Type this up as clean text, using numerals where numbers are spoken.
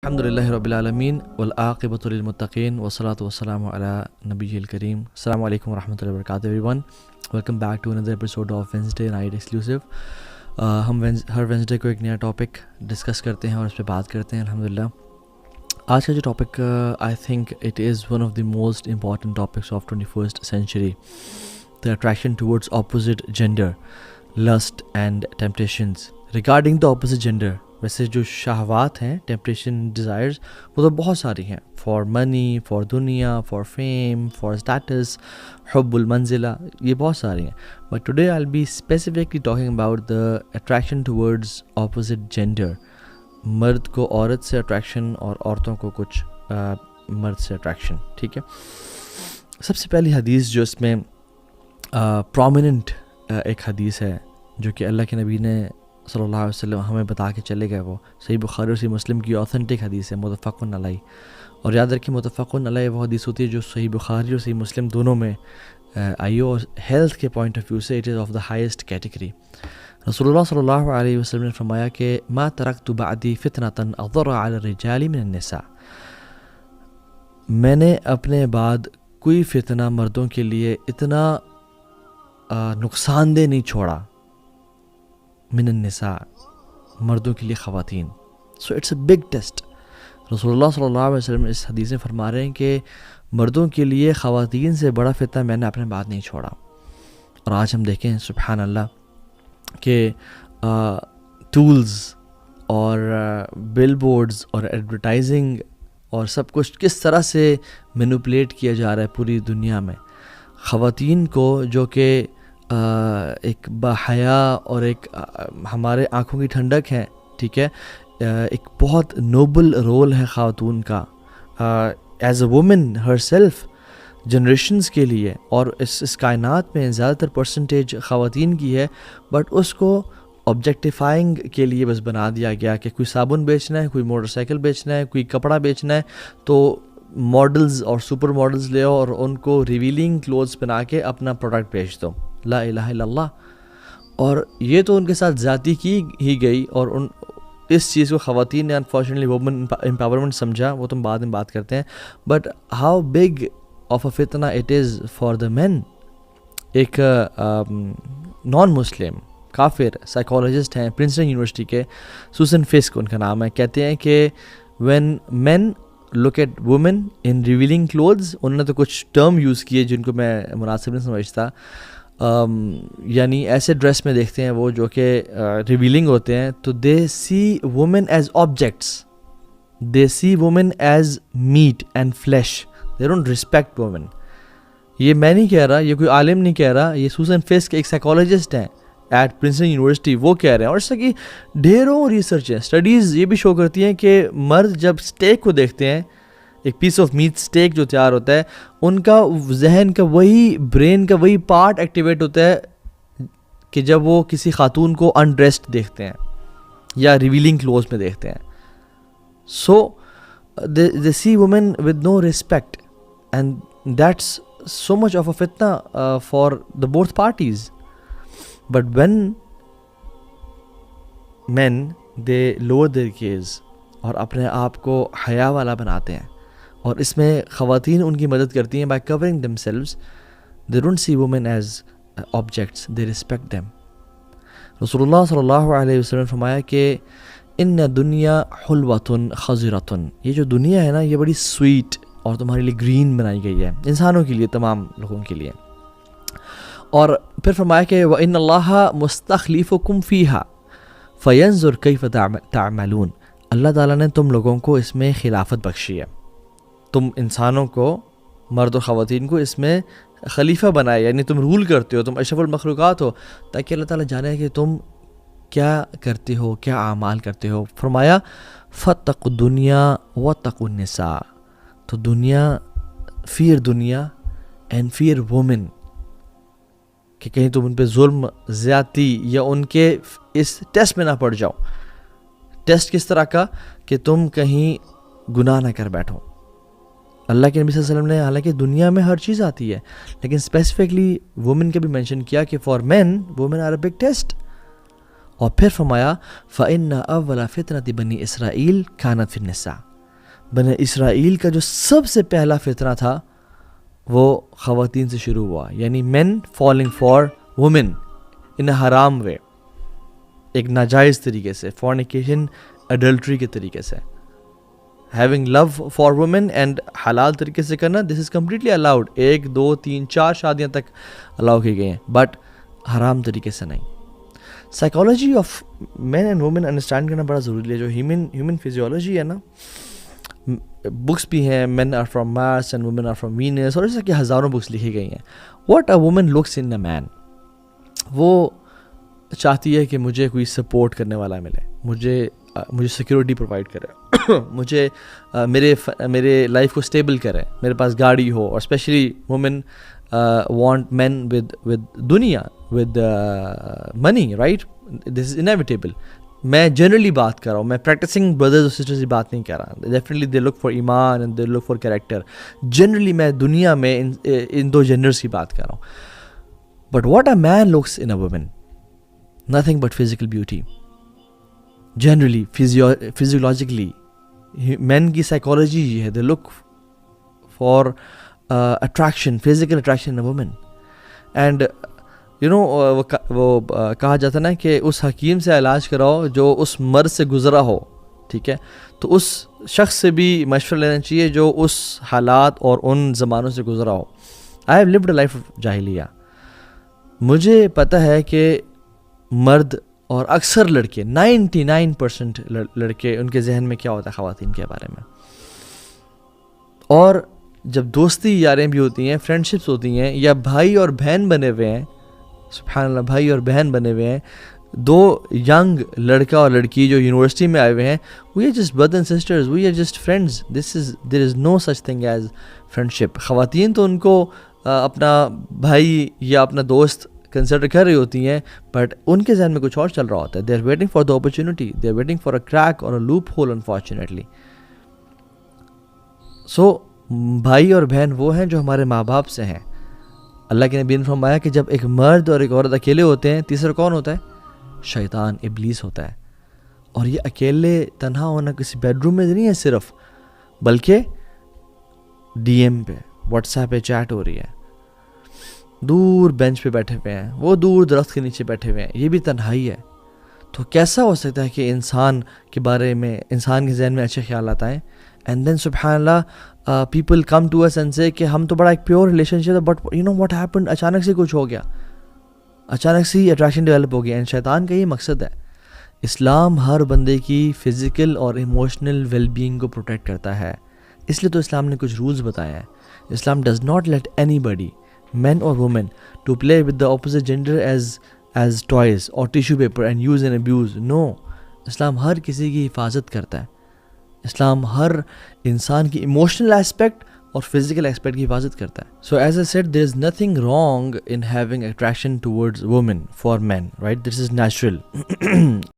الحمد للہ رب العالمین والعاقبۃ للمتقین والصلاۃ والسلام علی نبی الکریم. السلام علیکم ورحمۃ اللہ وبرکاتہ everyone. Welcome back to another episode of Wednesday night exclusive. ہم ہر وینسڈے کو ایک نیا ٹاپک ڈسکس کرتے ہیں اور اس پہ بات کرتے ہیں. الحمدللہ آج کا جو topic I think it is one of the most important topics of 21st century, the attraction towards opposite gender, lust and temptations. Regarding the opposite gender, ویسے جو شہوات ہیں, ٹیمپٹیشن, ڈیزائرز, وہ تو بہت ساری ہیں. فار منی, فار دنیا, فار فیم, فار اسٹیٹس, حب المنزلہ, یہ بہت ساری ہیں. But today I will be specifically talking about the attraction towards opposite gender. مرد کو عورت سے اٹریکشن اور عورتوں کو کچھ مرد سے اٹریکشن. ٹھیک ہے, سب سے پہلی حدیث جو اس میں پرومیننٹ ایک حدیث ہے جو کہ اللہ کے نبی نے صلی اللہ علیہ وسلم ہمیں بتا کے چلے گئے, وہ صحیح بخاری اور صحیح مسلم کی اوتھینٹک حدیث ہے, متفق علیہ. اور یاد رکھیں متفق علیہ وہ حدیث ہوتی ہے جو صحیح بخاری اور صحیح مسلم دونوں میں آئی ہو, اور ہیلتھ کے پوائنٹ آف ویو سے it is of the highest category. رسول اللہ صلی اللہ علیہ وسلم نے فرمایا کہ ما ترکت بعدی فتنة اضر علی الرجال من النساء. میں نے اپنے بعد کوئی فتنہ مردوں کے لیے اتنا نقصان دہ نہیں چھوڑا, من النساء, مردوں کے لیے خواتین. So it's a big test. رسول اللہ صلی اللہ علیہ وسلم اس حدیث میں فرما رہے ہیں کہ مردوں کے لیے خواتین سے بڑا فتنہ میں نے اپنے بعد نہیں چھوڑا. اور آج ہم دیکھیں سبحان اللہ کہ ٹولز اور بل بورڈز اور ایڈورٹائزنگ اور سب کچھ کس طرح سے مینوپولیٹ کیا جا رہا ہے پوری دنیا میں. خواتین کو جو کہ ایک باحیا اور ایک ہمارے آنکھوں کی ٹھنڈک ہے, ٹھیک ہے, ایک بہت نوبل رول ہے خاتون کا as a woman her self generations کے لیے. اور اس کائنات میں زیادہ تر پرسنٹیج خواتین کی ہے, بٹ اس کو آبجیکٹیفائنگ کے لیے بس بنا دیا گیا کہ کوئی صابن بیچنا ہے, کوئی موٹر سائیکل بیچنا ہے, کوئی کپڑا بیچنا ہے تو ماڈلز اور سپر ماڈلز لے اور ان کو ریویلنگ کلوتھس بنا کے اپنا پروڈکٹ بیچ دو. لا الہ الا اللہ. اور یہ تو ان کے ساتھ زیادتی کی ہی گئی, اور اس چیز کو خواتین نے انفارچونیٹلی وومن امپاورمنٹ سمجھا, وہ تم بعد میں بات کرتے ہیں. But how big of a فتنہ اٹ از فار دا مین. ایک نان مسلم کافر سائیکالوجسٹ ہیں پرنسٹن یونیورسٹی کے, سوسن فسک ان کا نام ہے, کہتے ہیں کہ when men look at women in revealing clothes, انہوں نے تو کچھ ٹرم یوز کیے جن کو میں مناسب نہیں سمجھتا, یعنی ایسے ڈریس میں دیکھتے ہیں وہ جو کہ ریویلنگ ہوتے ہیں, تو they see women as objects, they see women as meat and flesh, they don't respect women. یہ میں نہیں کہہ رہا, یہ کوئی عالم نہیں کہہ رہا, یہ سوسن فسک ایک سائیکالوجسٹ ہیں ایٹ پرنسٹن یونیورسٹی, وہ کہہ رہے ہیں. اور اس کی ڈھیروں ریسرچ ہیں, اسٹڈیز یہ بھی شو کرتی ہیں کہ مرد جب اسٹیک کو دیکھتے ہیں, ایک پیس آف میٹ اسٹیک جو تیار ہوتا ہے, ان کا ذہن کا وہی برین کا وہی پارٹ ایکٹیویٹ ہوتا ہے کہ جب وہ کسی خاتون کو انڈریسڈ دیکھتے ہیں یا ریویلنگ کلوز میں دیکھتے ہیں. So they see women with no respect, and that's so much of a فتنہ for the both parties. But when men they lower their gaze اور اپنے آپ کو حیا والا بناتے ہیں, اور اس میں خواتین ان کی مدد کرتی ہیں by covering themselves, they don't see women as objects, they respect them. رسول اللہ صلی اللہ علیہ وسلم نے فرمایا کہ ان دنیا حلوۃ خضرۃ, یہ جو دنیا ہے نا یہ بڑی سویٹ اور تمہارے لیے گرین بنائی گئی ہے, انسانوں کے لیے, تمام لوگوں کے لیے. اور پھر فرمایا کہ وَإِنَّ اللَّهَ مُسْتَخْلِفُكُمْ فِيهَا فَيَنْظُرْ كَيْفَ تَعْمَلُونَ. اللہ تعالیٰ نے تم لوگوں کو اس میں خلافت بخشی ہے, تم انسانوں کو, مرد و خواتین کو اس میں خلیفہ بنائے, یعنی تم رول کرتے ہو, تم اشرف المخلوقات ہو, تاکہ اللہ تعالیٰ جانے کہ تم کیا کرتے ہو, کیا اعمال کرتے ہو. فرمایا فَاتَّقُوا الدُّنْيَا وَاتَّقُوا النِّسَاءَ, تو دنیا, فیئر دنیا اینڈ فیئر وومن, کہ کہیں تم ان پہ ظلم, زیادتی یا ان کے اس ٹیسٹ میں نہ پڑ جاؤ. ٹیسٹ کس طرح کا کہ تم کہیں گناہ نہ کر بیٹھو. اللہ کے نبی صلی اللہ علیہ وسلم نے حالانکہ دنیا میں ہر چیز آتی ہے, لیکن اسپیسیفکلی وومن کا بھی مینشن کیا کہ for men women are a big test. اور پھر فرمایا فَإِنَّ أَوَّلَ فِتْنَةِ بَنِي إِسْرَائِيل كَانَتْ فِي النِّسَاءِ, بنی اسرائیل کا جو سب سے پہلا فتنہ تھا وہ خواتین سے شروع ہوا، یعنی مین فالنگ فار وومن ان اے حرام وے، ایک ناجائز طریقے سے، فورنیکیشن اڈلٹری کے طریقے سے. Having love for women and حلال طریقے سے کرنا، دس از کمپلیٹلی الاؤڈ. 1 2 3 4 شادیاں تک الاؤ کی گئی ہیں، بٹ حرام طریقے سے نہیں. Psychology of men and women understand کرنا بڑا ضروری ہے. جو ہیومن فزیولوجی ہے نا، بکس بھی ہیں، men are from Mars and women are from Venus, اور ایسا کہ ہزاروں بکس لکھی گئی ہیں. What a woman looks in a man, وہ چاہتی ہے کہ مجھے کوئی سپورٹ کرنے والا ملے، مجھے سیکیورٹی پرووائڈ کرے، مجھے میرے لائف کو اسٹیبل کرے، میرے پاس گاڑی ہو. اور especially women want men with دنیا، with money, right? This is inevitable. میں جنرلی بات کر رہا ہوں، میں پریکٹسنگ بردرز اور سسٹرز کی بات نہیں کر رہا. ڈیفینیٹلی دے لک فار ایمان and they look for character. Generally میں دنیا میں ان 2 جنرز کی بات کر رہا ہوں. But what a man looks in a woman, nothing but physical beauty. Generally, physiologically, men کی psychology یہ ہے, they look for attraction, physical attraction in a woman. And you know, وہ کہا جاتا نا کہ اس حکیم سے علاج کراؤ جو اس مرض سے گزرا ہو، ٹھیک ہے؟ تو اس شخص سے بھی مشورہ لینا چاہیے جو اس حالات اور ان زمانوں سے گزرا ہو. I have lived a life of جاہلیہ. مجھے پتہ ہے کہ مرد اور اکثر لڑکے 99% لڑکے، ان کے ذہن میں کیا ہوتا ہے خواتین کے بارے میں. اور جب دوستی یاریں بھی ہوتی ہیں، فرینڈشپس ہوتی ہیں، یا بھائی اور بہن بنے ہوئے ہیں، سبحان اللہ، بھائی اور بہن بنے ہوئے ہیں، 2 ینگ لڑکا اور لڑکی جو یونیورسٹی میں آئے ہوئے ہیں، we are just brother and sisters, we are just friends. There is no such thing as friendship. خواتین تو ان کو اپنا بھائی یا اپنا دوست کنسیڈر کر رہی ہوتی ہیں، بٹ ان کے ذہن میں کچھ اور چل رہا ہوتا ہے. They are waiting for the opportunity, they are waiting for a crack اور a loophole unfortunately. So بھائی اور بہن وہ ہیں جو ہمارے ماں باپ سے ہیں. اللہ کے نبی نے فرمایا کہ جب ایک مرد اور ایک عورت اکیلے ہوتے ہیں، تیسرا کون ہوتا ہے؟ شیطان، ابلیس ہوتا ہے. اور یہ اکیلے تنہا ہونا کسی بیڈ روم میں نہیں ہے صرف، بلکہ ڈی ایم پہ، واٹس ایپ پہ چیٹ ہو رہی ہے، دور بینچ پہ بیٹھے ہوئے ہیں، وہ دور درخت کے نیچے بیٹھے ہوئے ہیں، یہ بھی تنہائی ہے. تو کیسا ہو سکتا ہے کہ انسان کے بارے میں، انسان کے ذہن میں اچھے خیالات آئیں؟ اینڈ دین سبحان اللہ people come to us and say کہ ہم تو بڑا ایک پیور ریلیشن شپ ہے، but you know what happened, اچانک سے کچھ ہو گیا، اچانک سے ہی اٹریکشن ڈیولپ ہو گیا. اینڈ شیطان کا یہ مقصد ہے. اسلام ہر بندے کی فزیکل اور ایموشنل ویل بینگ کو پروٹیکٹ کرتا ہے، اس لیے تو اسلام نے کچھ رولز بتائے ہیں. Islam does not let anybody, men or women, to play with the opposite gender as toys or tissue paper and use and abuse. No, اسلام ہر کسی کی حفاظت کرتا ہے. اسلام ہر انسان کی ایموشنل ایسپیکٹ اور فزیکل ایسپیکٹ کی حفاظت کرتا ہے. So as I said, there is nothing wrong in having attraction towards women for men, right? This is natural.